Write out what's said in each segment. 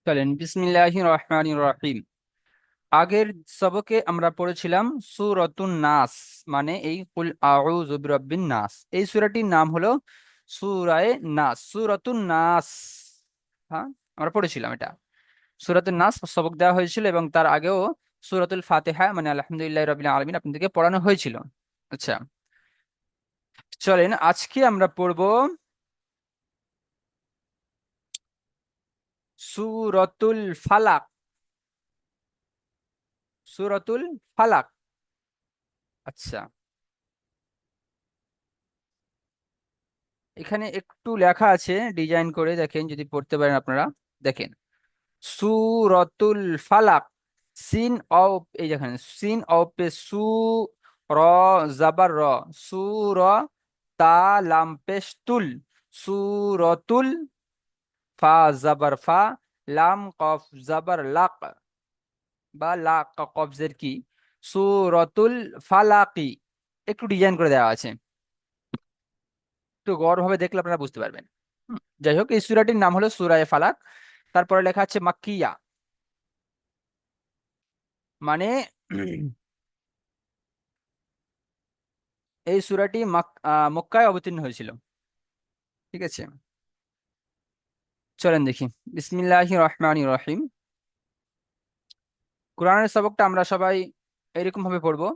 চলেন বিসমিল্লাহির রহমানির রহিম। আগের সবকে আমরা পড়েছিলাম সূরাতুন নাস, মানে এই কুল আউযু বিরাব্বিন নাস। এই সূরাটির নাম হলো সূরায়ে নাস, সূরাতুন নাস। হ্যাঁ, আমরা পড়েছিলাম এটা। সূরাতুন নাস সবক দেওয়া হয়েছিল এবং তার আগেও সূরাতুল ফাতিহা মানে আলহামদুলিল্লাহি রাব্বিল আলামিন আপনাদেরকে পড়ানো হয়েছিল। আচ্ছা, চলেন আজকে আমরা পড়ব সূরাতুল ফালাক। সূরাতুল ফালাক। আচ্ছা, এখানে একটু লেখা আছে, ডিজাইন করে দেখেন যদি পড়তে পারেন আপনারা। দেখেন, সুরতুল ফালাক। সিন অফ, এই দেখেন সিন অফ পে সু, র জাবার র, সু র, তা লাম পেশ তুল, সুরতুল, ফা জাবার ফা, লাম কফ জাবার লাক, বা লাক কফজের কি, সুরতুল ফালাকি। একটু ডিজাইন করে দেওয়া আছে, একটু গৌরভাবে দেখলে আপনারা বুঝতে পারবেন। যাই হোক, এই সূরাটির নাম হলো সূরায়ে ফালাক। তারপরে লেখা আছে মাক্কিয়া, মানে এই সূরাটি মক্কায় অবতীর্ণ হয়েছিল। ঠিক আছে, চলেন দেখি। বিসমিল্লাহির রহমানির রহিম। কোরআনের সবকটা আমরা সবাই এরকম ভাবে পড়বো।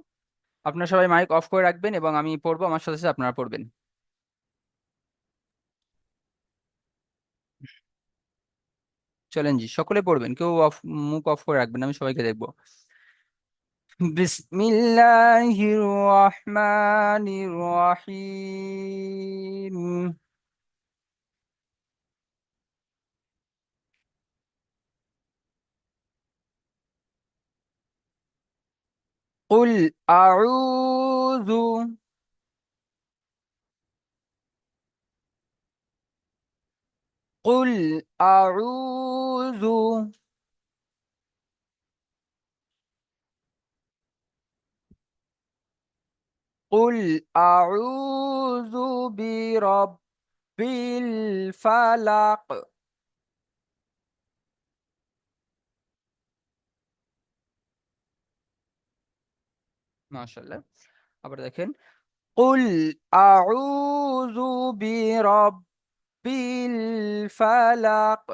আপনারা সবাই মাইক অফ করে রাখবেন এবং আমি পড়বো, আমার সাথে সাথে আপনারা পড়বেন। চলেন জি, সকলে পড়বেন, কেউ অফ, মুখ অফ করে রাখবেন না, আমি সবাইকে দেখবো। বিসমিল্লাহির রহমানির রহিম। قل أعوذ قل أعوذ قل أعوذ برب الفلق। মাশাআল্লাহ। আবার দেখেন, قل أعوذ برب الفلق।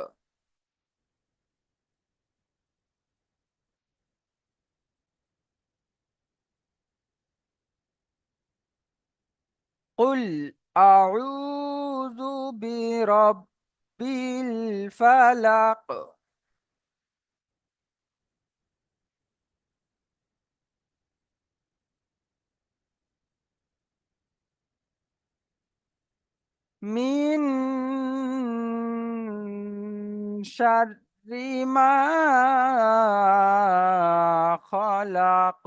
قل أعوذ برب الفلق من شر ما خلق.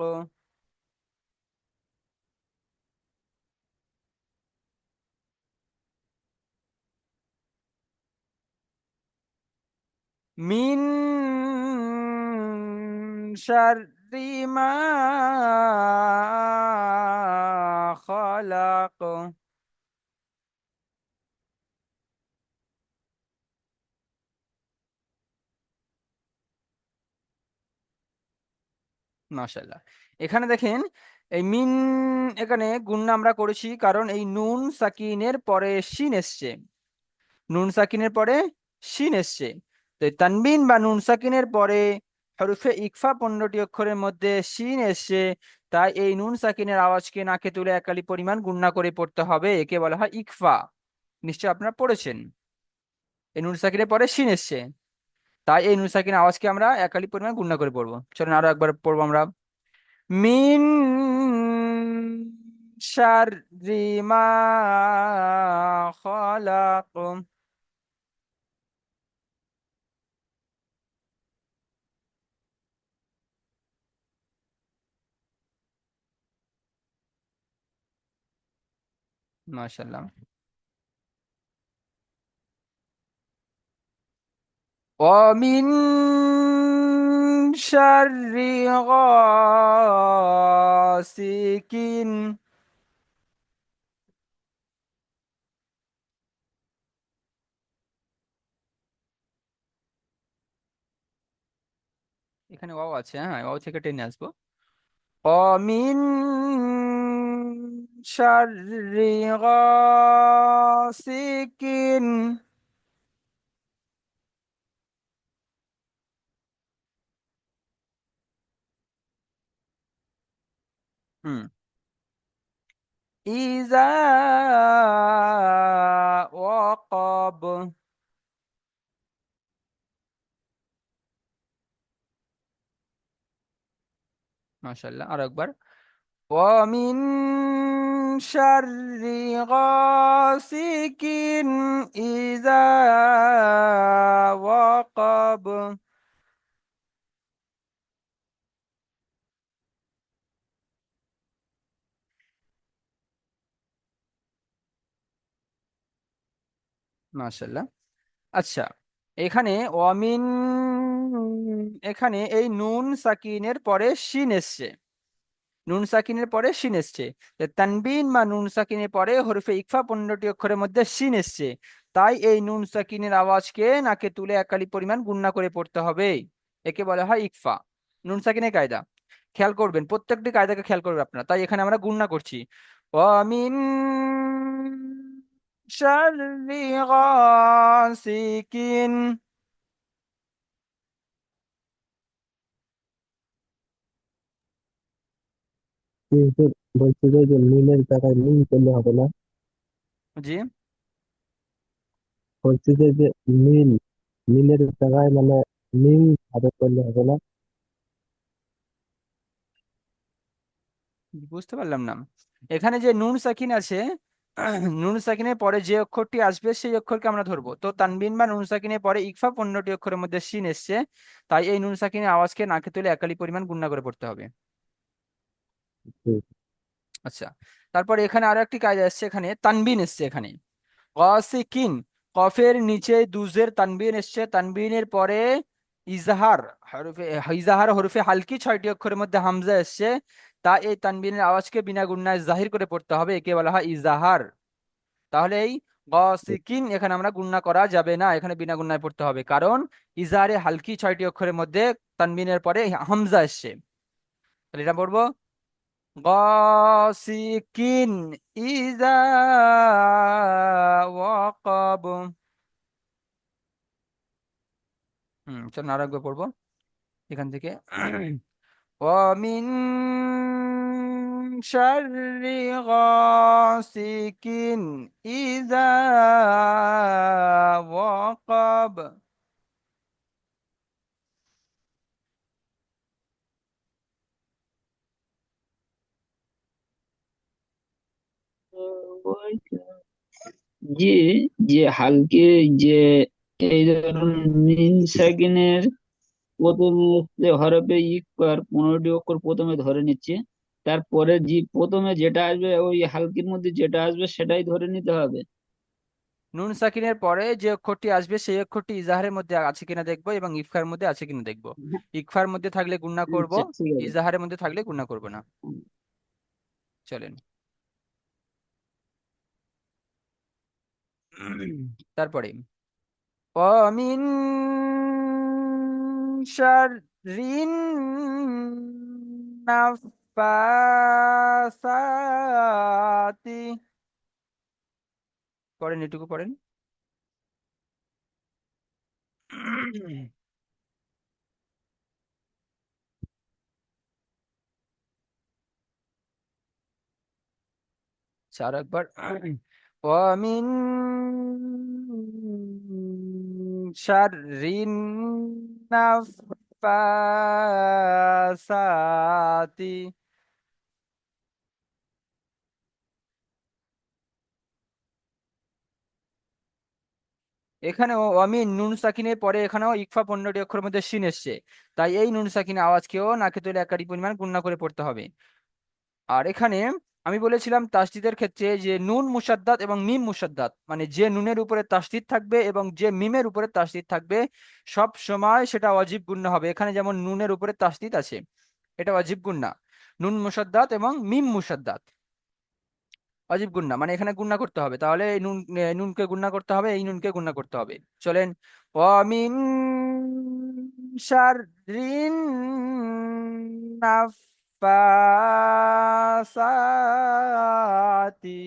من شر ما خلق. মাশাআল্লাহ। এখানে দেখেন, এই মিন, এখানে গুণনা আমরা করেছি কারণ এই নুন সাকিনের পরে শিন এসছে। নুন সাকিনের পরে শিন এসছে। তো এই তানবিন বা নুন সাকিনের পরে হরফে ইকফা 15টি অক্ষরের মধ্যে শিন এসছে। তাই এই নুন সাকিনের আওয়াজকে নাকে তুলে একালি পরিমাণ গুণনা করে পড়তে হবে, একে বলা হয় ইকফা। নিশ্চয় আপনারা পড়েছেন, এই নুন সাকিনের পরে শিন এসছে। তাই এই নুন সাকিনের আওয়াজকে আমরা একালি পরিমাণ গুণনা করে পড়বো। চলুন আরো একবার পড়বো আমরা। মিন শাররি মা খালাক। মাশাআল্লাহ। ومن شر غاسق এখানে ওয়াও আছে, হ্যাঁ ওয়াও থেকে টেনে আসবো। অমিন শাররি গাসিকিন। হুম। ইজা ওয়াকাব। মাশাআল্লাহ, আরো একবার। ومن شر غاسق إذا وقب। মাশাআল্লাহ। আচ্ছা, এখানে অমিন, এখানে এই নুন সাকিনের পরে শিন এসছে, নুন সাকিনের পরে শিন এসছে। তানবিন বা নুন সাকিনের পরে হরফে ইকফা 15টি অক্ষরের মধ্যে শিন এসছে। তাই এই নুন সাকিনের আওয়াজকে নাকে তুলে একালি পরিমাণ গুণনা করে পড়তে হবে। একে বলা হয় ইকফা। নুন সাকিনের কায়দা খেয়াল করবেন, প্রত্যেকটি কায়দাকে খেয়াল করবেন আপনারা। তাই এখানে আমরা গুণনা করছি। ওয়ামিন শাররি গাসিকিন। কিন্তু বলছি যে মিলের জায়গায় মিল করলে হবে না? জি, বলছি যে মিল, মিলের জায়গায় মানে মিল ভাবে করলে হবে না? বুঝতে পারলাম না। এখানে যে নুন সাকিন আছে, নুন সাকিনের পরে যে অক্ষরটি আসবে সেই অক্ষরকে আমরা ধরবো। তো তানবিন বা নুন সাকিনের পরে ইকফা 15টি অক্ষরের মধ্যে শিন এসছে। তাই এই নুন সাকিনের আওয়াজকে নাকে তুলে একালি পরিমাণ গুণনা করে পড়তে হবে। হুম, আচ্ছা, তারপরে এখানে আরো একটি কায়দা এসছে, এখানে তানবিন এসছে। এখানে গাসিকিন, কফের নিচে দুজের তানবিন এসছে। তানবিনের পরে ইজাহার হরফে, ইজাহার হরফে হালকি 6টি অক্ষরের মধ্যে হামজা এসছে। তা এই তানবিনের আওয়াজকে বিনা গুণনায় জাহির করে পড়তে হবে, একে বলা হয় ইজাহার। তাহলে এই গাসিকিন এখানে আমরা গুণনা করা যাবে না, এখানে বিনা গুণনায় পড়তে হবে, কারণ ইজাহারে হালকি 6টি অক্ষরের মধ্যে তানবিনের পরে হামজা এসছে। তাহলে এটা পড়বো গাসিকিন ইজা ওয়াকাব। চল আরেকবার পড়বো এখান থেকে। ومن شر غاسق إذا وقب। ওই যে যে হালকে যে এই ধরুন মিন সেকেন্ডের প্রথমে যে হরফে ইকফার 15টি অক্ষর প্রথমে ধরে নিচ্ছে, তারপরে যে প্রথমে যেটা আসবে ওই হালকির মধ্যে যেটা আসবে সেটাই ধরে নিতে হবে। নুন সাকিনের পরে যে অক্ষরটি আসবে সেই অক্ষরটি ইজাহারের মধ্যে আছে কিনা দেখবো, এবং ইকফার মধ্যে আছে কিনা দেখবো। ইকফার মধ্যে থাকলে গুণনা করব, আচ্ছা ঠিক আছে। ইজাহারের মধ্যে থাকলে গুণনা করব না। চলেন। তারপরে ومن شر النفاثات। পড়েন, এটুকু পড়েন। চার একবার। ومن شر النفاثات। এখানেও আমি নুন সাকিনের পরে এখানেও ইকফা 15টি অক্ষরের মধ্যে শিন এসছে। তাই এই নুন সাকিনের আওয়াজকেও নাকে তুলে একারি পরিমাণ গুণনা করে পড়তে হবে। আর এখানে আমি বলেছিলাম তাসদিদের ক্ষেত্রে যে নুন মুসাদ্দাত এবং মিম মুসাদ্দাত, মানে যে নুনের উপরে তাসদিদ থাকবে এবং যে মিমের উপরে তাসদিদ থাকবে, সব সময় সেটা ওয়াজিব গুণনা হবে। এখানে যেমন নুনের উপরে তাসদিদ আছে, এটা ওয়াজিব গুণনা। নুন মুসাদ্দাত এবং মিম মুসাদ্দাত ওয়াজিব গুণনা, মানে এখানে গুণনা করতে হবে। তাহলে এই নুনকে গুণনা করতে হবে, এই নুনকে গুণনা করতে হবে। চলেন। ওয়ামিন শাররিন নাফাসাতি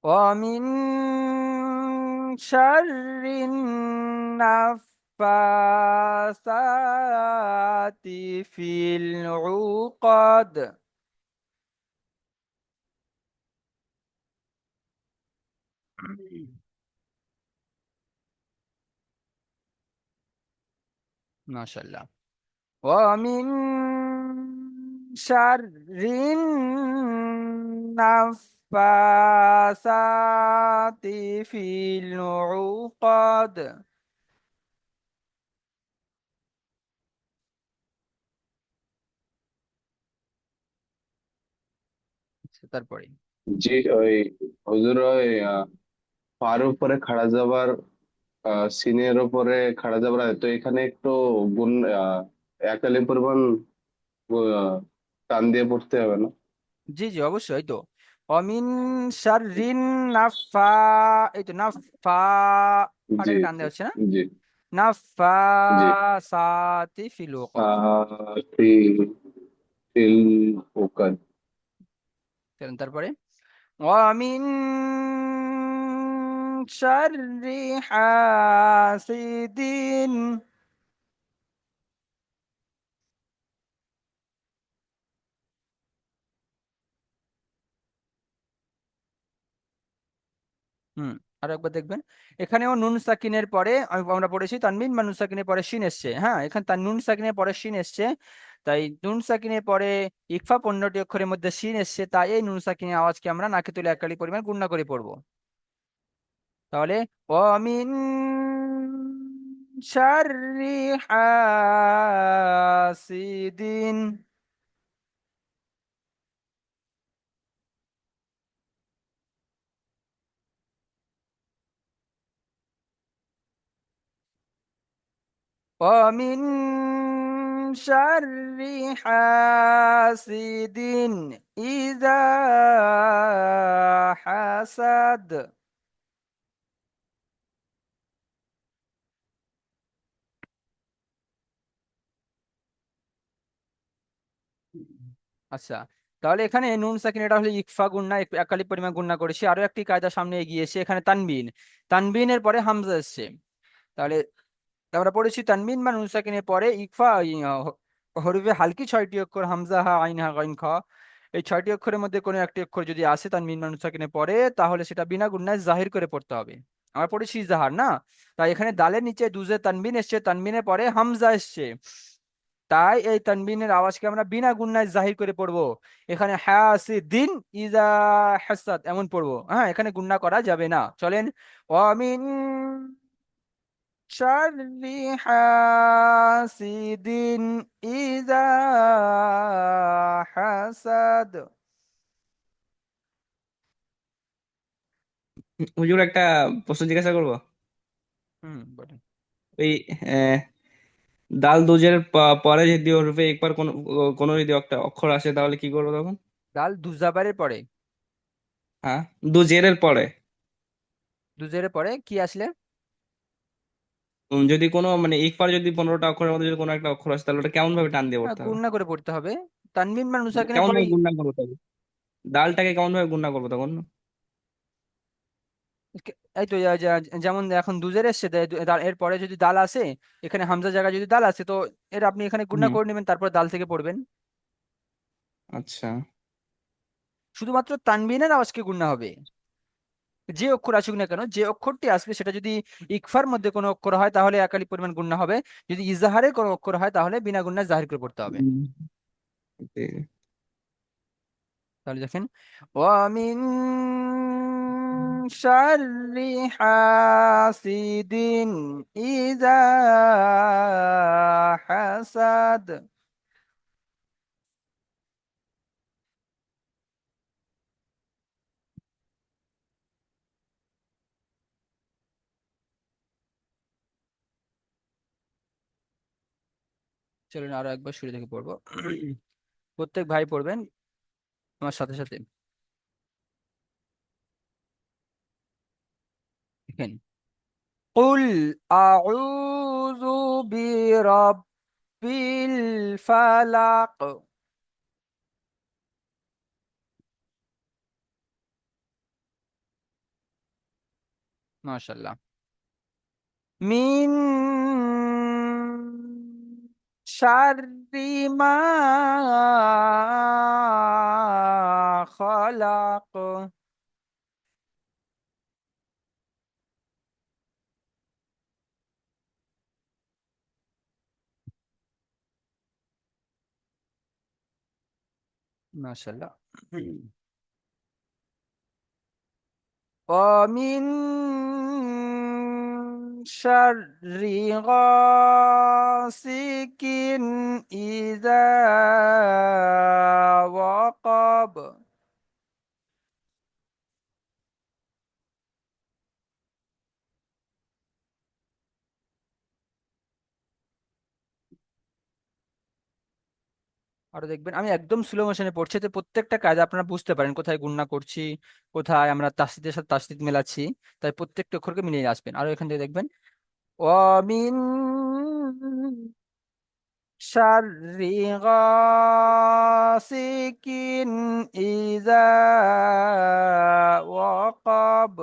ومن شر النفاثات في العقد ما شاء الله. ومن شر النفاثات في العقد. তারপরে জি, ওই হুজুর ওই পার উপরে খাড়া যাবার সিনের উপরে খাড়া যাবার তো এখানে একটু গুণ একালি পরিমাণ আহ, টান দিয়ে পড়তে হবে না? জি জি অবশ্যই তো। অমিন শাররিন নাফা, এই তো নাফা, জি ফাটাকে টান জি দেওয়া হচ্ছে না, জি জি। নাফাসাতি ফিল উকাদ। ফিল ফিল উকাদ। তারপরে অমিন শাররি হাসিদিন। হুম, আরো একবার দেখবেন, এখানেও নুন সাকিনের পরে আমরা পড়েছি তানবিন বা নুন সাকিনের পরে শিন এসছে। হ্যাঁ, এখানে তার নুন সাকিনের পরে শিন এসছে, তাই নুন সাকিনের পরে ইকফা 15টি অক্ষরের মধ্যে শিন এসছে, তাই এই নুন সাকিনের আওয়াজকে আমরা নাকে তুলে একালি পরিমাণ গুণনা করে পড়বো। তাহলে অমিন শাররি হাসিদিন। ومن شر حاسد إذا حسد. আচ্ছা, তাহলে এখানে নুন সাকিন এটা হলো ইকফা গুণনা, একালি পরিমাণ গুণনা করেছি। আরো একটি কায়দা সামনে এগিয়ে এসে এখানে তানবিন, তানবিনের পরে হামজা এসছে। তাহলে আমরা পড়েছি তানবিন বা নুন সাকিনের পরে ইকফা হরফে হালকি 6টি অক্ষর হামজা হা আইন হা গাইন খ, এই 6টি অক্ষরের মধ্যে কোনো একটি অক্ষর যদি আসে তানবিন বা নুন সাকিনের পরে, তাহলে সেটা বিনা গুণনায় জাহির করে পড়তে হবে। আমরা পড়েছি জাহার না, তাই এখানে দালের নিচে দুজে তানবিন এসছে, তানবিনের পরে হামজা এসছে, তাই এই তানবিনের আওয়াজকে আমরা বিনা গুণনায় জাহির করে পড়বো। এখানে হাসিদিন ইজা হাসাদ এমন পড়বো। হ্যাঁ, এখানে গুণনা করা যাবে না। চলেন, অমিন শাররি হাসিদিন ইজা হাসাদ। হুজুর একটা প্রশ্ন জিজ্ঞাসা করবো। বলেন। ওই আহ, দাল দুজের পরে যদি ওরূপে একবার কোন কোনো যদি একটা অক্ষর আসে তাহলে কি করবো তখন? দাল দুজাবারের পরে, হ্যাঁ, দুজেরের পরে দুজের পরে কি আসলে? যদি কোনো মানে একবার যদি 15টা অক্ষরের মধ্যে যদি কোনো একটা অক্ষর আসে তাহলে ওটা কেমন ভাবে টান দিয়ে পড়তে হবে? গুণনা করে পড়তে হবে। তানবিন বা নুসাকিনের কেমন পরে ভাবে গুণনা করবো তবে? দালটাকে কেমন ভাবে গুণনা করবো তখন? এই তো যেমন এখন দুজের এসছে, এর পরে যদি দাল আসে, এখানে হামজা জায়গায় যদি দাল আসে, তো এর আপনি এখানে গুণনা হুম। করে নেবেন, তারপর দাল থেকে পড়বেন। আচ্ছা। শুধুমাত্র তানবিনের আওয়াজকে গুণনা হবে। যে অক্ষর আসুক না কেন, যে অক্ষরটি আসবে সেটা যদি ইকফার মধ্যে কোনো অক্ষর হয় তাহলে একালি পরিমাণ গুণনা হবে, যদি ইজাহারের কোনো অক্ষর হয় তাহলে বিনা গুণনায় জাহির করে পড়তে হবে। হুম, জি। তাহলে দেখেন, ওয়ামিন শাররি হাসিদিন ইজা হাসাদ। চলুন আরো একবার শুরু থেকে পড়বো। প্রত্যেক ভাই পড়বেন আমার সাথে সাথে। দেখেন, কুল আউযু বিরাব্বিল ফালাক। মাশাআল্লাহ। মিন শাররি মা খালাক। মাশাআল্লাহ। ومن شر غاسق إذا وقب। আরো দেখবেন আমি একদম স্লো মোশনে পড়ছি, তো প্রত্যেকটা কাজ আপনারা বুঝতে পারেন কোথায় গুণনা করছি, কোথায় আমরা তাসদিদের সাথে তাসদিদ মেলাচ্ছি। তাই প্রত্যেকটা অক্ষরকে মিলিয়ে আসবেন। আর এখান থেকে দেখবেন ওয়ামিন শাররি গাসিকিন ইযা ওয়াকাব।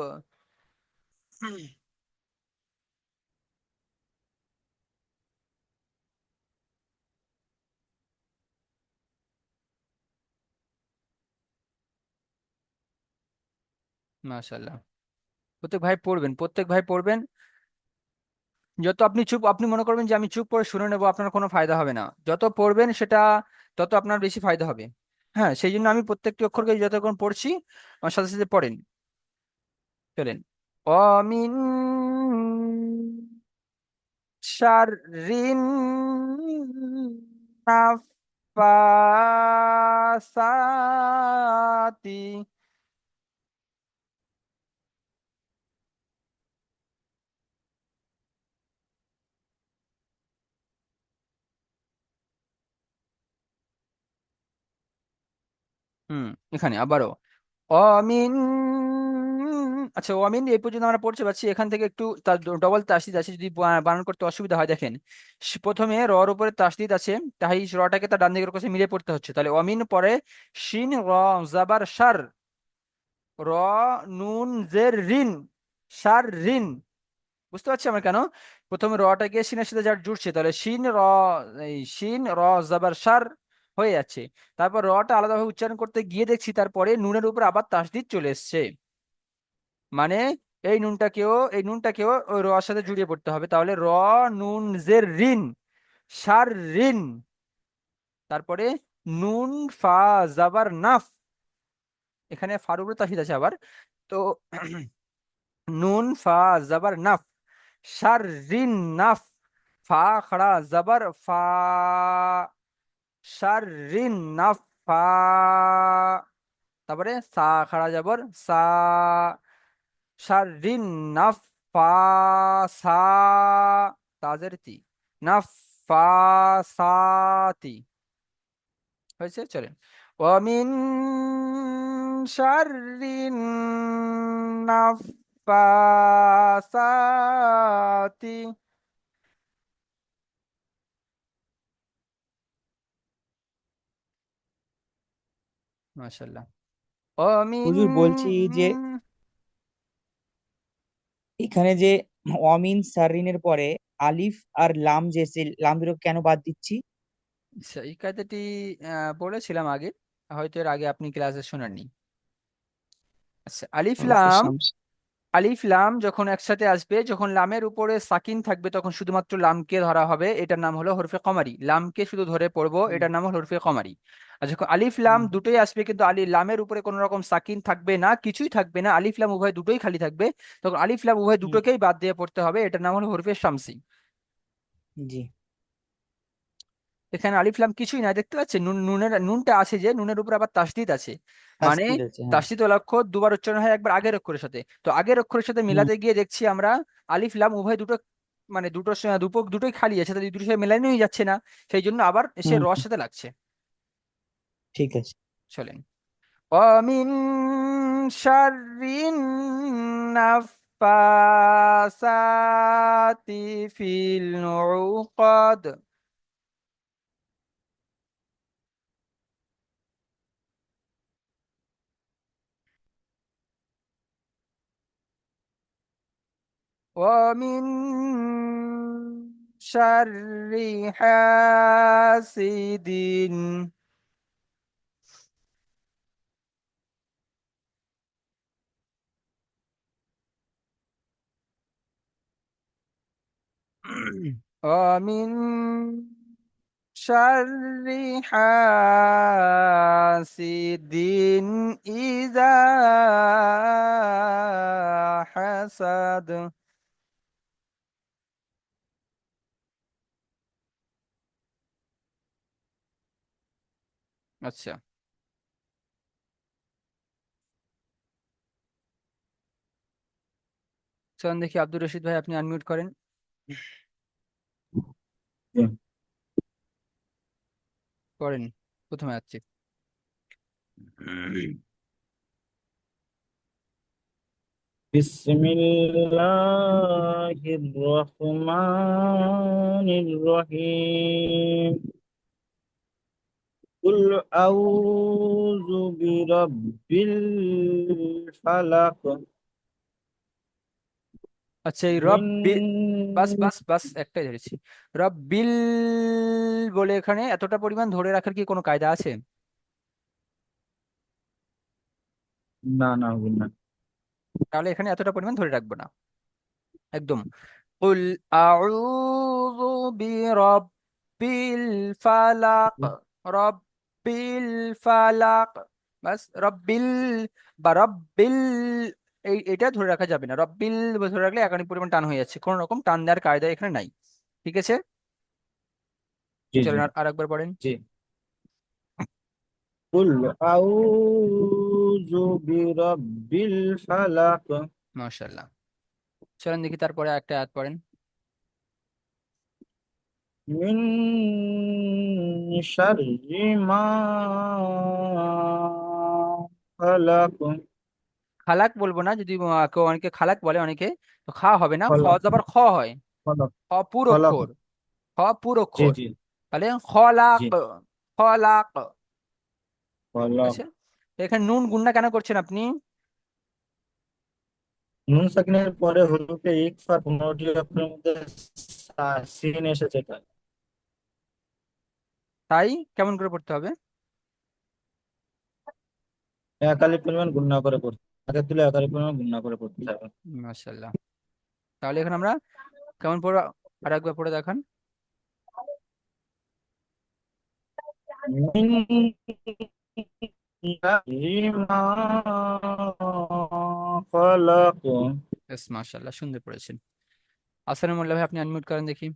মাশাআল্লাহ। প্রত্যেক ভাই পড়বেন, প্রত্যেক ভাই পড়বেন। যত আপনি চুপ, আপনি মনে করবেন যে আমি চুপ করে শুনে নেবো, আপনার কোনো ফায়দা হবে না। যত পড়বেন সেটা তত আপনার বেশি ফায়দা হবে। হ্যাঁ, সেই জন্য আমি প্রত্যেকটি অক্ষরকে যতক্ষণ পড়ছি আমার সাথে সাথে পড়েন। চলেন। অমিন শাররিন নাফাসাতি। হুম, এখানে আবারও অমিন। আচ্ছা, অমিন এই পর্যন্ত আমরা পড়তে পারছি। এখান থেকে একটু তার ডবল তাসদিদ আছে, যদি বানান করতে অসুবিধা হয় দেখেন। প্রথমে রর উপরে তাসদিদ আছে, তাই রটাকে তার ডান দিকের কাছে মিলিয়ে পড়তে হচ্ছে। তাহলে অমিন পরে শিন র জাবার সার, র নুন জের রিন, সার রিন। বুঝতে পারছি আমরা কেন প্রথমে রটাকে শিনের সাথে যার জুড়ছে। তাহলে শিন র, এই শিন র জাবার সার হয়ে যাচ্ছে। তারপর রটা আলাদাভাবে উচ্চারণ করতে গিয়ে দেখছি তারপরে নুনের উপর আবার তাসদিদ চলে এসছে। মানে এই নুনটাকেও ওই র সাথে জুড়িয়ে পড়তে হবে। তাহলে র নুন জের রিন, সার রিন। তারপরে নুন ফা জাবার নাফ, এখানে ফার উপরে তাসদিদ আছে আবার। তো নুন ফা জাবার নাফ, সার রিন নাফ। ফা খড়া জবর ফা, সার রিন নাফ ফা। তারপরে সা খাড়া জবর সা, সার রিন নাফ ফা সা, তাজের তি, নাফ ফা সাতি। হয়েছে, চলেন। ওয়ামিন শাররিন নাফাসাতি। মাশাআল্লাহ। ওয়ামিন হুজুর বলছি যে এখানে যে অমিন সারিনের পরে আলিফ আর লাম, যে লাম দুটো কেন বাদ দিচ্ছি? এই কায়দাটি পড়েছিলাম আগে, হয়তো এর আগে আপনি ক্লাসে শোনেননি। আচ্ছা, আলিফ হরফে লাম। শামস। আলিফ লাম যখন একসাথে আসবে, যখন লামের উপরে সাকিন থাকবে তখন শুধুমাত্র লামকে ধরা হবে, এটার নাম হলো হরফে কমারি। লামকে শুধু ধরে পড়বো, হুম, এটার নাম হলো হরফে কমারি। আর যখন আলিফ লাম হুম, দুটোই আসবে কিন্তু লামের উপরে কোনো রকম সাকিন থাকবে না, কিছুই থাকবে না, আলিফ লাম উভয় দুটোই খালি থাকবে, তখন আলিফ লাম উভয় হুম, দুটোকেই বাদ দিয়ে পড়তে হবে, এটার নাম হলো হরফে শামসি। জি। এখানে আলিফ লাম কিছুই না, দেখতে পাচ্ছেন নুনের নুনটা আছে, যে নুনের উপর আবার তাসদিদ আছে। মানে তাসদিদ আছে, হ্যাঁ। তাসদিদ ওয়ালা অক্ষর দুবার উচ্চারণ হয়, একবার আগের অক্ষরের সাথে। তো আগের অক্ষরের সাথে হুম, মিলাতে গিয়ে দেখছি আমরা আলিফ লাম উভয় দুটো মানে দুটোই খালি আছে, তাই দুটোর সাথে মেলানোই যাচ্ছে না, সেই জন্য আবার সে হুম, রস সাথে লাগছে। ঠিক আছে। চলেন। ومن شر النفاثات في العقد. ومن شر حاسد. ومن شر حاسد إذا حسد. আচ্ছা, চলুন দেখি আব্দুর রশিদ ভাই, আপনি আনমিউট করেন, করেন, প্রথমে আসছে। بسم الله الرحمن الرحيم قل أعوذ برب الفلق আচ্ছা, এই من রব্বি, বাস বাস বাস, একটাই ধরেছি। রব্বিল বলে এখানে এতটা পরিমাণ ধরে রাখার কি কোনো কায়দা আছে? না না হবে না। তাহলে এখানে এতটা পরিমাণ ধরে রাখবো না একদম। কুল আউযু বিরাব্বিল ফালাক। রব্বিল ফালাক, বাস। রব্বিল বা রব্বিল, এটা ধরে রাখা যাবে না। রব্বিল ধরে রাখলে একাধিক পরিমাণ টান হয়ে যাচ্ছে, কোনো রকম টান দেওয়ার কায়দা এখানে নাই। ঠিক আছে, জি জি চলেন আর একবার পড়েন। জি قل أعوذ برب الفلق মাশাআল্লাহ। চলেন দেখি তারপরে একটা আয়াত পড়েন। من شر ما خلق খালাক বলবো না, যদি কেউ অনেকে খালাক বলে অনেকে, তো খা হবে না, খ خلق জবর খ হয়। خلق খ পুর خلق অক্ষর, খ পুর জি অক্ষর, জি তাহলে খলাক। জি খলাক। خلق আচ্ছা, তো এখানে নুন গুণনা কেন করছেন আপনি? নুন সাকিনের পরে হরফে ইকফা 15টি অক্ষরের মধ্যে সিন এসেছে তাই তাই কেমন করে পড়তে হবে? একালি পরিমাণ গুণনা করে পড়তে আগের তুলে একালি পরিমাণ গুণনা করে পড়তে হবে মাশাআল্লাহ। তাহলে এখন আমরা কেমন পড়া, আর একবার পড়ে দেখান। মিন শাররি মা খালাক বেশ, মাশাআল্লাহ, সুন্দর পড়েছেন। আসসালামু আলাইকুম ভাই, আপনি আনমিউট করেন দেখি।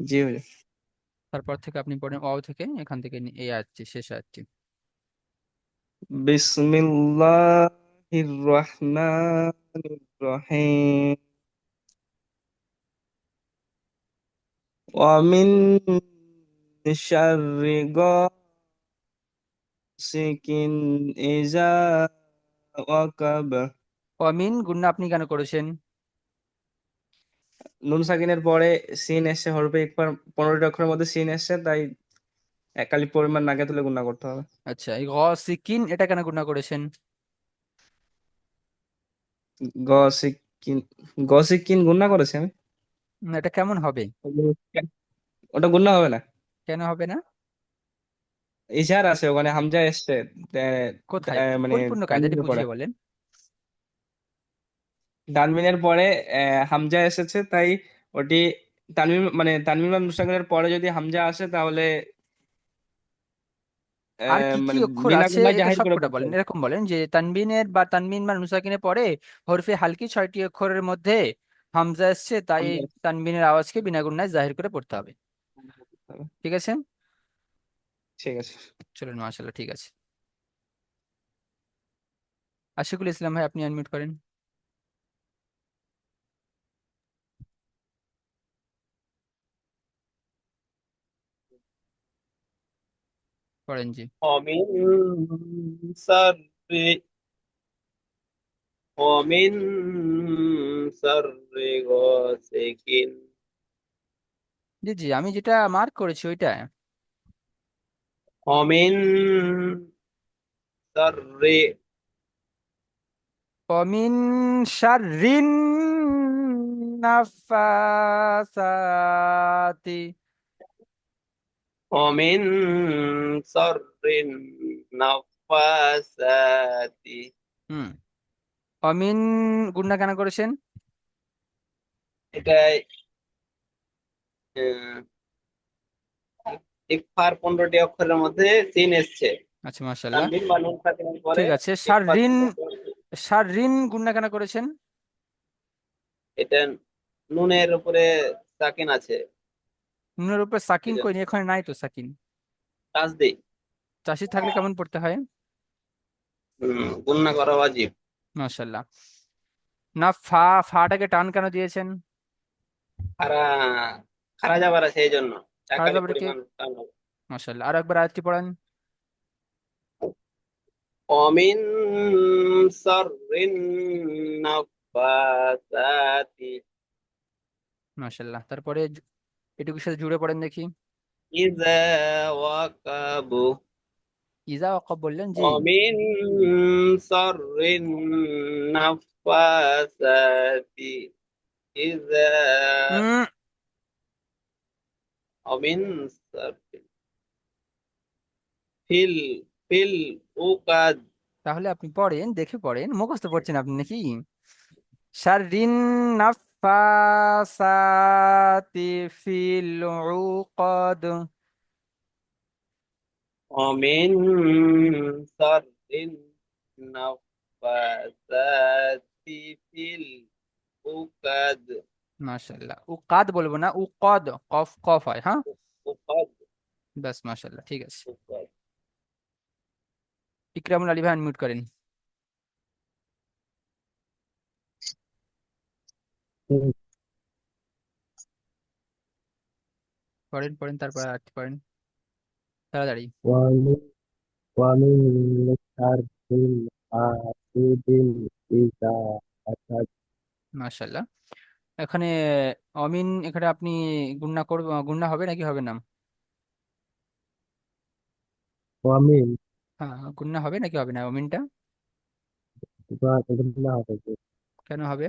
জি হুজুর। তারপর থেকে আপনি পড়েন অ থেকে, এখান থেকে এই আয়াতটি, শেষ আয়াতটি। বিসমিল্লাহির রহমানির রহিম ومن شر غاسق إذا وقب অমিন গুণনা আপনি কেন করেছেন? নুন সাকিনের পরে সিন এসে হরফে একবার 15টি অক্ষরের মধ্যে সিন এসছে, তাই একালি পরিমাণ নাকে তুলে গুণা করতে হবে। আচ্ছা, এই গ সিকিন এটা কেন গুণনা করেছেন? গসিকিন, গসিকিন গুণা করেছি আমি। এটা কেমন হবে? ওটা গুণা হবে না, কেন হবে না? ইশারা আছে ওখানে, হামজা এসছে কোথায়? মানে পরিপূর্ণ কায়দাটি তানবিনের পরে, বুঝিয়ে বলেন। তানবিনের পরে হামজা এসেছে, তাই ওটি তানবিন মানে তানবিন বা মুস্তাকিনের পরে যদি হামজা আসে তাহলে আর কি কি মানে অক্ষর বিনা আছে গুণায় এটা জাহির করে সবকটা পড়তে বলেন, হবে। এরকম বলেন যে তানবিনের বা তানবিন বা নুসাকিনের পরে হরফে হালকি 6টি অক্ষরের মধ্যে হামজা এসছে, তাই এই হামজা তানবিনের আওয়াজকে বিনা গুণায় জাহির করে পড়তে হবে। করতে হবে। ঠিক আছে, ঠিক আছে। চলুন, মাশাআল্লাহ, ঠিক আছে। আশিকুল ইসলাম ভাই, আপনি আনমিউট করেন। পড়েন জি। ومن شر ومن شر غاسق জি জি, আমি যেটা মার্ক করেছি ওইটা। ومن شر অমিন শাররিন নাফাসাতি। ومن شر النفاثات হুম। অমিন গুণনা কেন করেছেন? এটাই আহ, ইকফার 15টি অক্ষরের মধ্যে সিন এসছে। আচ্ছা মাশাল্লাহ, তানবিন বা নুন সাকিনের পরে ঠিক আছে। ইকফার শাররিন, 15টি অক্ষর। শাররিন গুণনা কেন করেছেন? এটা নুনের উপরে সাকিন আছে, নুনের উপর সাকিন এই জন্য কই এখানে নাই তো সাকিন। তাসদিদ চাষি থাকলে কেমন পড়তে হয়? গুণনা করা ওয়াজিব। মাশাল্লাহ। না ফাটাকে টান কেন দিয়েছেন? খারা খারা যাবার আছে এই জন্য খারাপ একালি ব্যাপারকে। পরিমাণ টান হবে। মাশাল্লাহ, আর একবার আয়াতটি পড়েন। ومن شر النفاثات মাশাল্লাহ, তারপরে এটুকুর সাথে জুড়ে পড়েন দেখি। إذا وقب ইজা ওয়াকাব বললেন জি। ومن شر النفاثات إذا উম ومن شر في العقد তাহলে আপনি পড়েন, দেখে পড়েন, মুখস্থ পড়ছেন আপনি নাকি? শাররিন নাফাসাতি ফিল উকদ। ومن شر النفاثات في العقد মাশাল্লাহ, উকাদ বলবো না, উকদ, কফ কফ হয়, হ্যাঁ। عقد ব্যাস মাশাল্লাহ, ঠিক আছে। عقد ইকরামুল আলী ভাই আনমিউট করেন। পড়েন পড়েন, তারপর আর পড়েন তাড়াতাড়ি। ومن ومن شر حاسد إذا حسد মাশাল্লাহ। এখানে অমিন, এখানে আপনি গুণনা করবে, গুণনা হবে নাকি হবে না? ومن হ্যাঁ, গুণনা হবে নাকি হবে না অমিনটা? এগুলো হবে যে কেন হবে?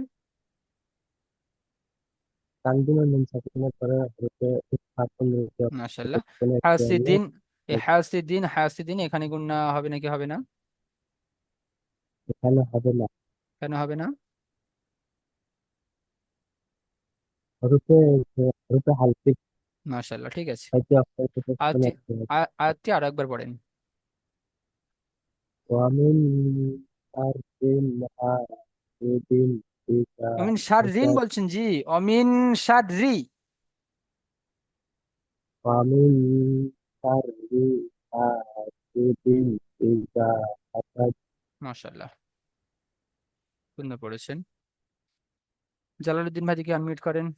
তানজিমের নুন সাকিনের পরে হচ্ছে ইসহাকুল মাশাল্লাহ। কোনো একটি হলো হাসিদ্দিন, এই হাসিদ্দিন, হাসিদ্দিন এখানে গুণনা হবে নাকি হবে না? এখানে হবে না। কেন হবে না? হরফে হরফে হালকি মাশাল্লাহ, ঠিক আছে। ছয়টি অক্ষর থেকে কোনো আয়াতটি একটি হবে। আয়াতটি আরো একবার পড়েন। ومن شر حاسد إذا অমিন শাররিন حسد বলছেন জি, অমিন শাররি। ومن شر حاسد إذا حسد মাশাল্লাহ, সুন্দর পড়েছেন। জালালউদ্দিন ভাইকে আনমিউট করেন।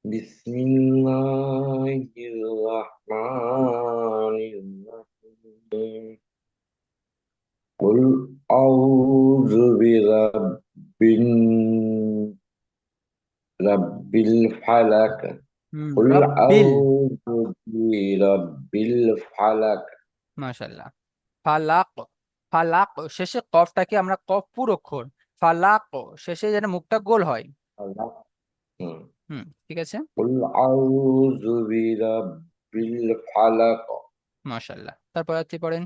بسم الله الرحمن الرحيم قل أعوذ رب الفلق قل রাব্বিল। أعوذ برب الفلق মাশাল্লাহ। ফালাক, ফালাক শেষে কফটাকে আমরা কফ পুরো অক্ষর, ফালাক শেষে যেন মুখটা গোল হয়। فلق ঠিক আছে। قل أعوذ برب الفلق মাশাল্লাহ, তারপর আপনি পড়েন।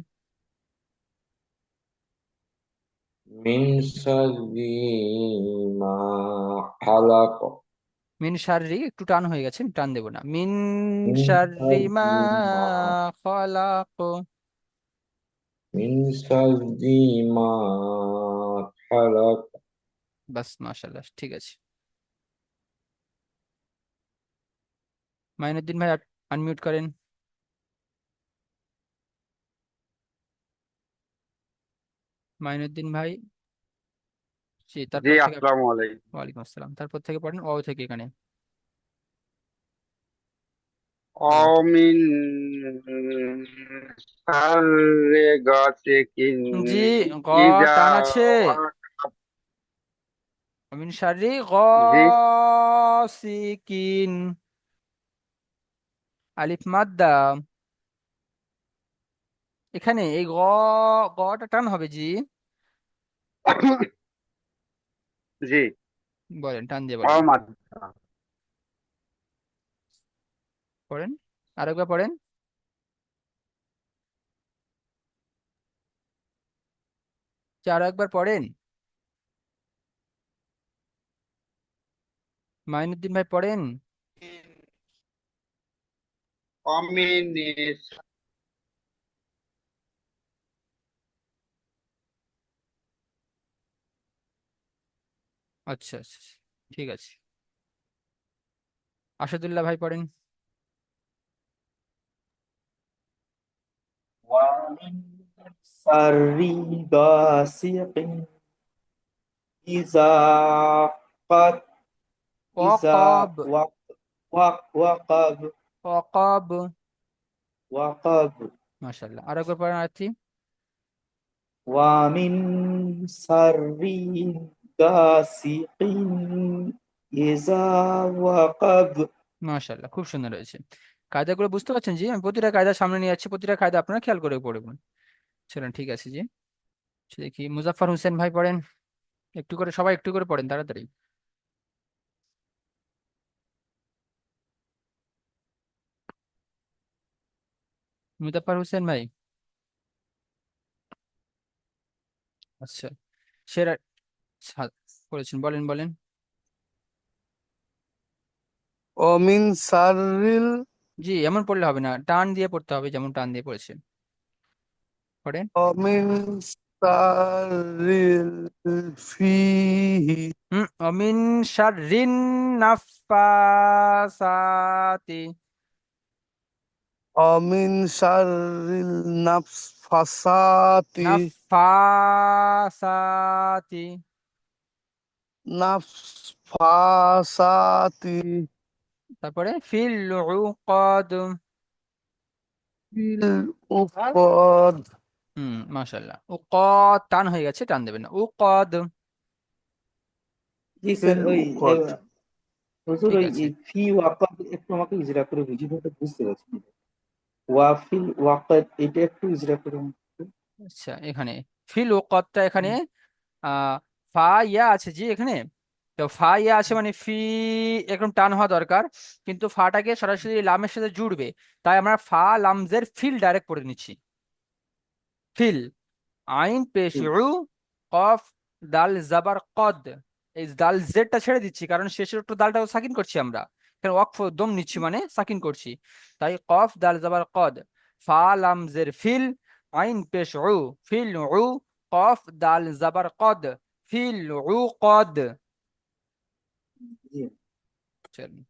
من شر ما خلق মিন শাররি একটু টান হয়ে গেছে, আমি টান দেবো না। মিন من শাররি شر মা ما খালাক। من شر ما خلق বাস মাশাল্লাহ, ঠিক আছে। মাইনুদ্দিন ভাই আনমিউট করেন। মাইনুদ্দিন ভাই, জি, জি তারপর থেকে আসসালামু আলাইকুম। ওয়ালাইকুম আসসালাম, তারপর থেকে পড়েন অ থেকে এখানে বলেন। অমিন শাররে গাসিকিন জি, গ ইজা টান আছে। ওয়াকাব। মিন শাররি জি গাসিকিন, আলিফ মাদ্দা। এখানে এই গটা টান হবে জি। জি বলেন, টান দিয়ে বলেন, অমাদ্দা। পড়েন, আরেকবার পড়েন। আরো একবার পড়েন, মাইনুদ্দিন ভাই পড়েন। অমিন আচ্ছা আচ্ছা আচ্ছা, ঠিক আছে। আসাদুল্লাহ ভাই পড়েন। ومن شر غاسق إذا وقب إذا ওয়াকাব, وقب ওয়াকাব। وقب মাশাআল্লাহ, আরেকবার পড়েন আয়াতটি। ومن شر غاسق إذا وقب। মাশাআল্লাহ, খুব সুন্দর হয়েছে। কায়দাগুলো বুঝতে পারছেন জি? আমি প্রতিটা কায়দা সামনে নিয়ে যাচ্ছি, প্রতিটা কায়দা আপনারা খেয়াল করে পড়বেন। চলেন, ঠিক আছে জি। আচ্ছা, দেখি মুজাফফর হোসেন ভাই পড়েন, একটু করে সবাই একটু করে পড়েন তাড়াতাড়ি। মুজাফফর হোসেন ভাই, আচ্ছা, সেরা পড়েছেন, বলেন বলেন। অমিন শাররিল জি, এমন পড়লে হবে না, টান দিয়ে পড়তে হবে, যেমন টান দিয়ে পড়েছেন। পড়েন। অমিন শাররিল ফিহি অমিন শাররিন নাফাসাতি, অমিন শাররিল নাফসাতি নাফাসাতি, নাফসাতি তারপরে ফিল উকদ। ফিল উকদ মাশাআল্লাহ, উকদ টান হয়ে গেছে, টান দেবেন না, উকদ। জি স্যার, ফিল ওই উকদ হুজুর ঠিক ওই আছে। ফি ওয়াকব একটু আমাকে ইজরা করে বুঝিয়ে বলতে বুঝতে পারছি না। ওয়াফিল ওয়াকদ এটা একটু ইজরা করে আচ্ছা, এখানে ফিল উকদটা এখানে আহ ফা ইয়া আছে জি এখানে, তো ফা ইয়া আছে মানে ফি একদম টান হওয়া দরকার, কিন্তু ফাটাকে সরাসরি লামের সাথে জুড়বে, তাই আমরা ফা লামজের ফিল ডাইরেক্ট পড়ে নিচ্ছি। ফিল, আইন পেশ উ, কফ দাল জাবার কদ, এই দাল জেডটা ছেড়ে দিচ্ছি কারণ শেষের একটু দালটা সাকিন করছি আমরা, এখানে ওয়াকফ দম নিচ্ছি মানে সাকিন করছি, তাই কফ দাল জাবার কদ, ফা লাম জের ফিল, আইন পেশ উ, ফিল উ, কফ দাল জাবার কদ, ফিল উ কদ। জি। চলুন,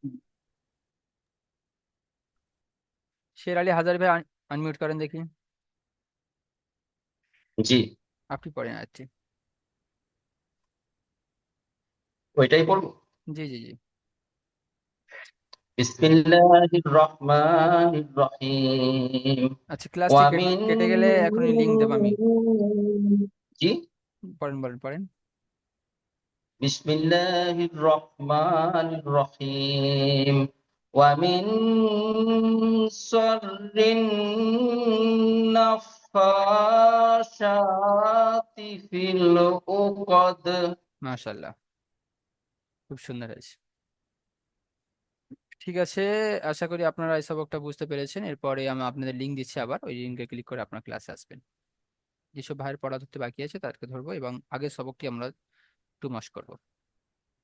শের আলী হাজার ভাই আনমিউট করেন দেখি, জি আপনি পড়েন আছি। ওইটাই বলবো। জি জি জি। বিসমিল্লাহির রহমানির রহিম। আচ্ছা, ক্লাসটি ওয়ামিন কেটে গেলে এখনই লিঙ্ক দেবো আমি। জি পড়েন বলেন পড়েন। বিসমিল্লাহির রহমানির রহিম। ওয়ামিন শাররিন নাফাসাতি ফিল উকদ। মাশাআল্লাহ, খুব সুন্দর হয়েছে। ঠিক আছে, আশা করি আপনারা এই সবকটা বুঝতে পেরেছেন। এরপরে আমি আপনাদের লিঙ্ক দিচ্ছি, আবার ওই লিঙ্কে ক্লিক করে আপনার ক্লাসে আসবেন। যেসব ভাইয়ের পড়া ধরতে বাকি আছে তাদেরকে ধরবো এবং আগের সবকটি আমরা 2 মাস করবো।